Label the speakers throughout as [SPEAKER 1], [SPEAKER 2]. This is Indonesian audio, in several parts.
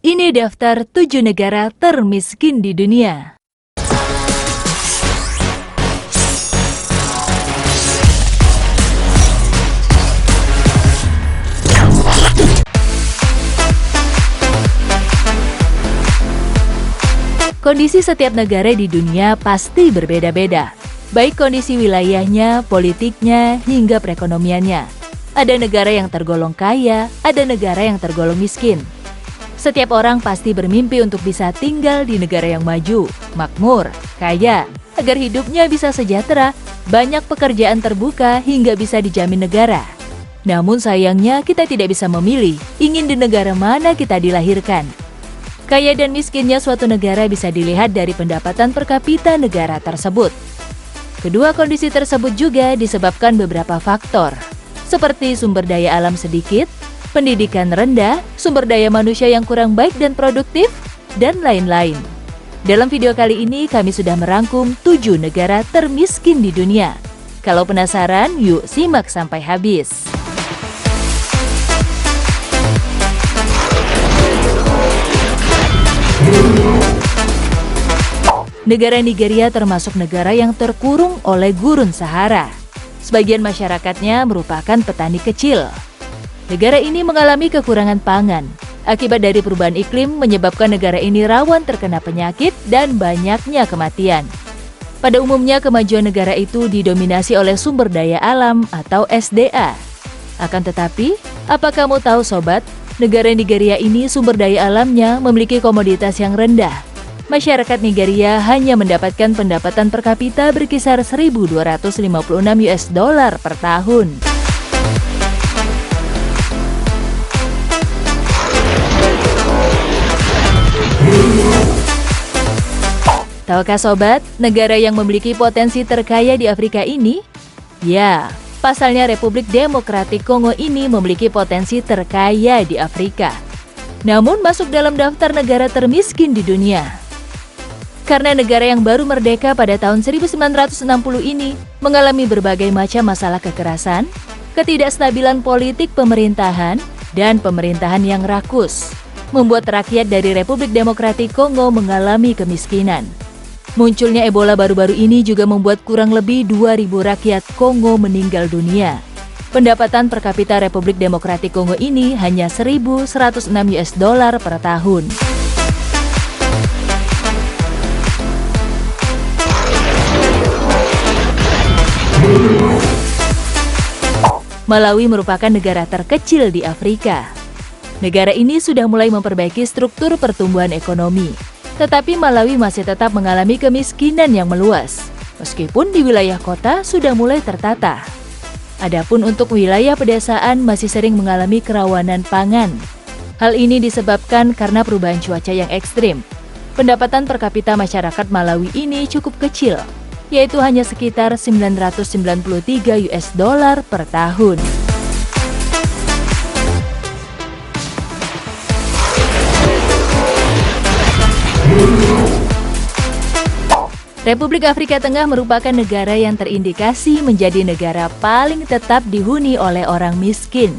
[SPEAKER 1] Ini daftar 7 negara termiskin di dunia. Kondisi setiap negara di dunia pasti berbeda-beda, baik kondisi wilayahnya, politiknya, hingga perekonomiannya. Ada negara yang tergolong kaya, ada negara yang tergolong miskin. Setiap orang pasti bermimpi untuk bisa tinggal di negara yang maju, makmur, kaya, agar hidupnya bisa sejahtera, banyak pekerjaan terbuka hingga bisa dijamin negara. Namun sayangnya kita tidak bisa memilih ingin di negara mana kita dilahirkan. Kaya dan miskinnya suatu negara bisa dilihat dari pendapatan per kapita negara tersebut. Kedua kondisi tersebut juga disebabkan beberapa faktor, seperti sumber daya alam sedikit, pendidikan rendah, sumber daya manusia yang kurang baik dan produktif, dan lain-lain. Dalam video kali ini kami sudah merangkum 7 negara termiskin di dunia. Kalau penasaran, yuk simak sampai habis. Negara Nigeria termasuk negara yang terkurung oleh gurun Sahara. Sebagian masyarakatnya merupakan petani kecil. Negara ini mengalami kekurangan pangan. Akibat dari perubahan iklim menyebabkan negara ini rawan terkena penyakit dan banyaknya kematian. Pada umumnya kemajuan negara itu didominasi oleh sumber daya alam atau SDA. Akan tetapi, apa kamu tahu sobat, negara Nigeria ini sumber daya alamnya memiliki komoditas yang rendah. Masyarakat Nigeria hanya mendapatkan pendapatan per kapita berkisar 1.256 US dollar per tahun. Tahukah sobat, negara yang memiliki potensi terkaya di Afrika ini? Ya, pasalnya Republik Demokratik Kongo ini memiliki potensi terkaya di Afrika. Namun masuk dalam daftar negara termiskin di dunia. Karena negara yang baru merdeka pada tahun 1960 ini mengalami berbagai macam masalah kekerasan, ketidakstabilan politik pemerintahan, dan pemerintahan yang rakus, membuat rakyat dari Republik Demokratik Kongo mengalami kemiskinan. Munculnya Ebola baru-baru ini juga membuat kurang lebih 2.000 rakyat Kongo meninggal dunia. Pendapatan per kapita Republik Demokratik Kongo ini hanya 1.106 US dollar per tahun. Malawi merupakan negara terkecil di Afrika. Negara ini sudah mulai memperbaiki struktur pertumbuhan ekonomi, tetapi Malawi masih tetap mengalami kemiskinan yang meluas, meskipun di wilayah kota sudah mulai tertata. Adapun untuk wilayah pedesaan masih sering mengalami kerawanan pangan. Hal ini disebabkan karena perubahan cuaca yang ekstrim. Pendapatan per kapita masyarakat Malawi ini cukup kecil, yaitu hanya sekitar 993 US dollar per tahun. Republik Afrika Tengah merupakan negara yang terindikasi menjadi negara paling tetap dihuni oleh orang miskin.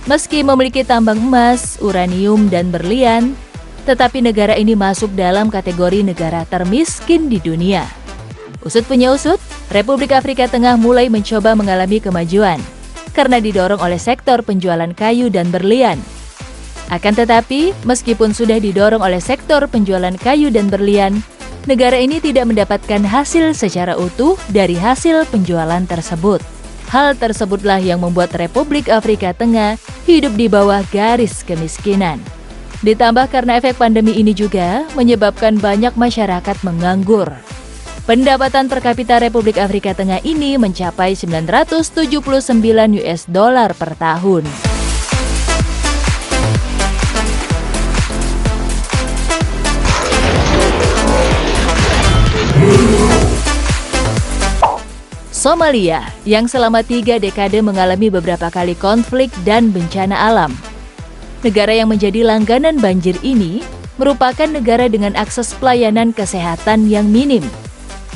[SPEAKER 1] Meski memiliki tambang emas, uranium, dan berlian, tetapi negara ini masuk dalam kategori negara termiskin di dunia. Usut punya usut, Republik Afrika Tengah mulai mencoba mengalami kemajuan karena didorong oleh sektor penjualan kayu dan berlian. Akan tetapi, meskipun sudah didorong oleh sektor penjualan kayu dan berlian, negara ini tidak mendapatkan hasil secara utuh dari hasil penjualan tersebut. Hal tersebutlah yang membuat Republik Afrika Tengah hidup di bawah garis kemiskinan. Ditambah karena efek pandemi ini juga menyebabkan banyak masyarakat menganggur. Pendapatan per kapita Republik Afrika Tengah ini mencapai 979 US dollar per tahun. Somalia, yang selama 3 dekade mengalami beberapa kali konflik dan bencana alam. Negara yang menjadi langganan banjir ini merupakan negara dengan akses pelayanan kesehatan yang minim.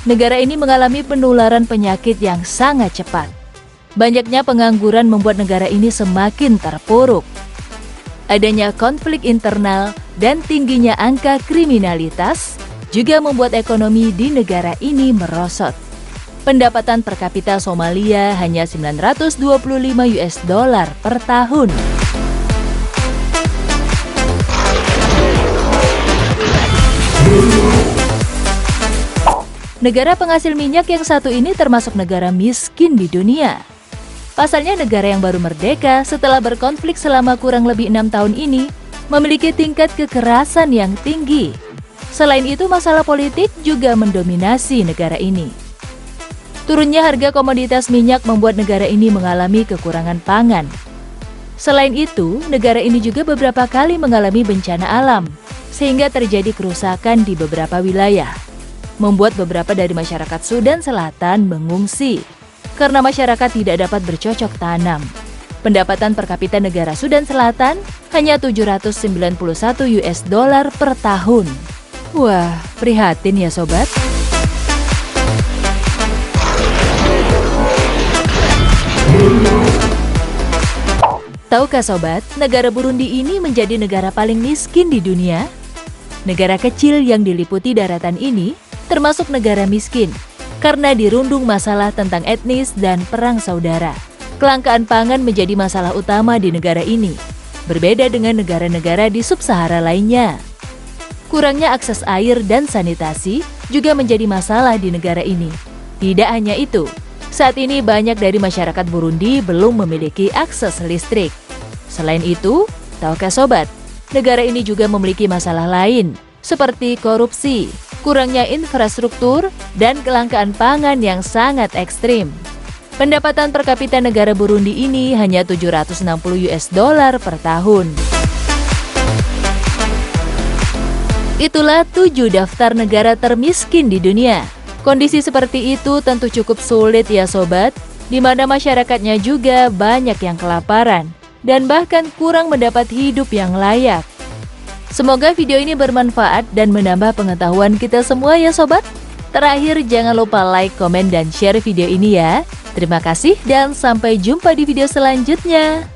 [SPEAKER 1] Negara ini mengalami penularan penyakit yang sangat cepat. Banyaknya pengangguran membuat negara ini semakin terpuruk. Adanya konflik internal dan tingginya angka kriminalitas juga membuat ekonomi di negara ini merosot. Pendapatan per kapita Somalia hanya 925 US dollar per tahun. Negara penghasil minyak yang satu ini termasuk negara miskin di dunia. Pasalnya negara yang baru merdeka setelah berkonflik selama kurang lebih 6 tahun ini memiliki tingkat kekerasan yang tinggi. Selain itu, masalah politik juga mendominasi negara ini. Turunnya harga komoditas minyak membuat negara ini mengalami kekurangan pangan. Selain itu, negara ini juga beberapa kali mengalami bencana alam, sehingga terjadi kerusakan di beberapa wilayah, membuat beberapa dari masyarakat Sudan Selatan mengungsi karena masyarakat tidak dapat bercocok tanam. Pendapatan per kapita negara Sudan Selatan hanya 791 US dollar per tahun. Wah, prihatin ya sobat. Tahukah sobat, negara Burundi ini menjadi negara paling miskin di dunia? Negara kecil yang diliputi daratan ini termasuk negara miskin karena dirundung masalah tentang etnis dan perang saudara. Kelangkaan pangan menjadi masalah utama di negara ini, berbeda dengan negara-negara di sub-Sahara lainnya. Kurangnya akses air dan sanitasi juga menjadi masalah di negara ini. Tidak hanya itu, saat ini banyak dari masyarakat Burundi belum memiliki akses listrik. Selain itu, tahukah sobat, negara ini juga memiliki masalah lain, seperti korupsi, kurangnya infrastruktur, dan kelangkaan pangan yang sangat ekstrim. Pendapatan per kapita negara Burundi ini hanya 760 US dollar per tahun. Itulah 7 daftar negara termiskin di dunia. Kondisi seperti itu tentu cukup sulit ya sobat, di mana masyarakatnya juga banyak yang kelaparan dan bahkan kurang mendapat hidup yang layak. Semoga video ini bermanfaat dan menambah pengetahuan kita semua ya sobat. Terakhir, jangan lupa like, komen, dan share video ini ya. Terima kasih dan sampai jumpa di video selanjutnya.